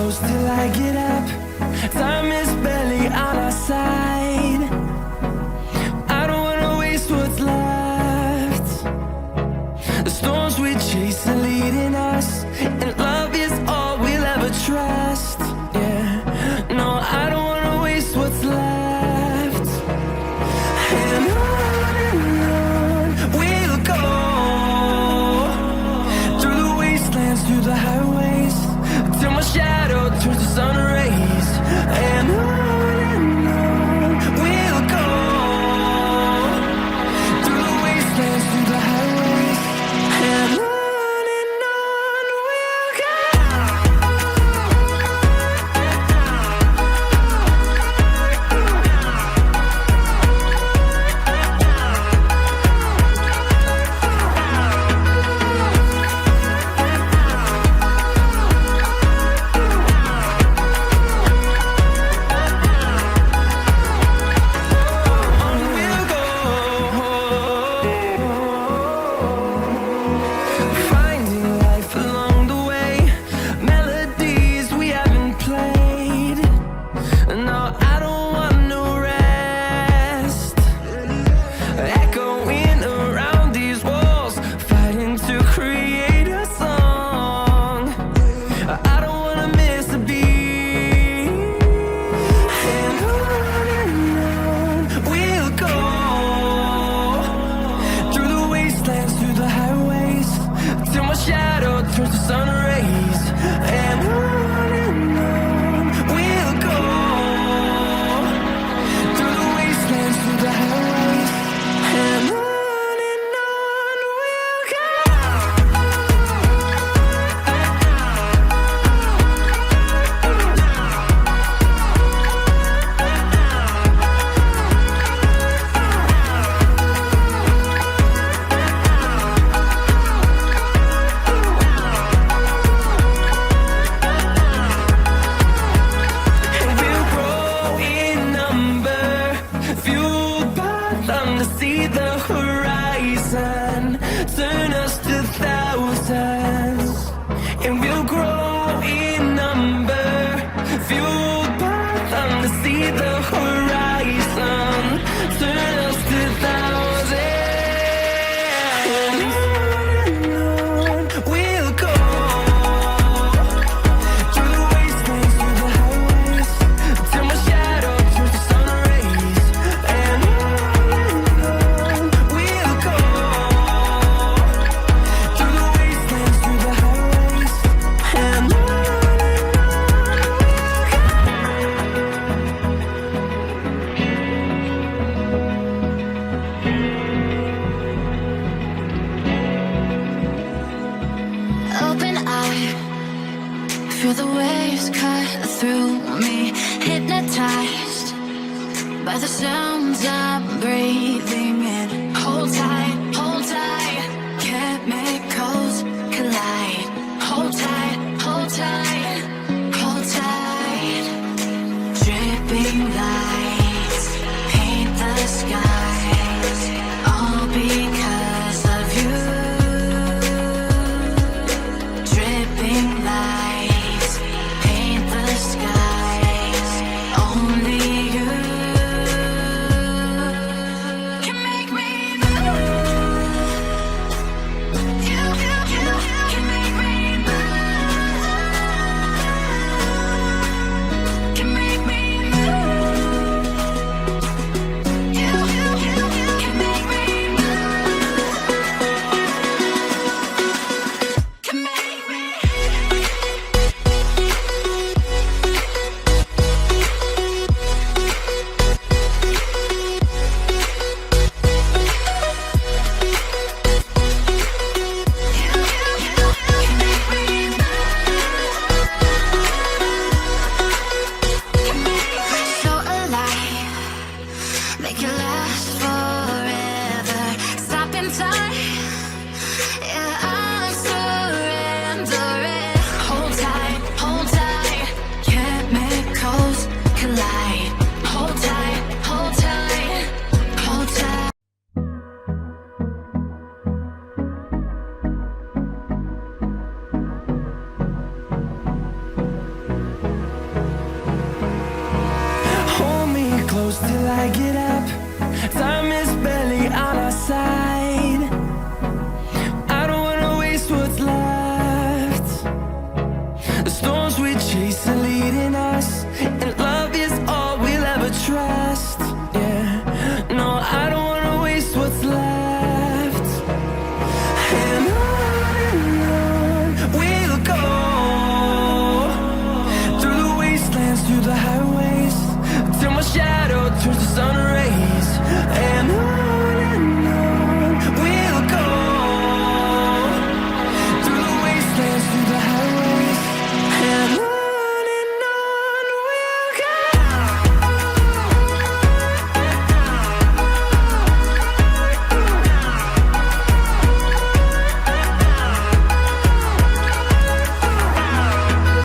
close till I get up. Time is barely on our side. I don't wanna waste what's left. The storms we chase are leading us, and love is all we'll ever trust. Yeah, no, I don't wanna waste what's left. And on we'll go, through the wastelands, through the highways, till my shadow turns to sun rays. And on we'll go, through the wastelands, through the highways, and on we'll go. Finding life along the way, melodies we haven't played. No, I don't want no rest. Echoing around these walls, fighting to create a song. I don't wanna miss a beat. And on we'll go, through the wastelands, through the highways, till my shadow turns to sun rays. And on we'll go, through the wastelands, through the highways, and on we'll go. And we'll grow in number, fueled by them to see the horizon, turn us to thousands. And we'll grow in number, fueled by them to see the horizon, turn us to thousands. And on we'll go, through the wastelands, through the highways, till my shadow turns to sun rays. And on we'll go, through the wastelands, through the highways, and on we'll go. Open eye, feel the waves cut through me, hypnotized by the sounds I'm breathing in. Hold tight, chemicals collide. Hold tight, hold tight, hold tight. Dripping lights paint the skies, all because of you. Dripping lights paint the skies, only you can make drag it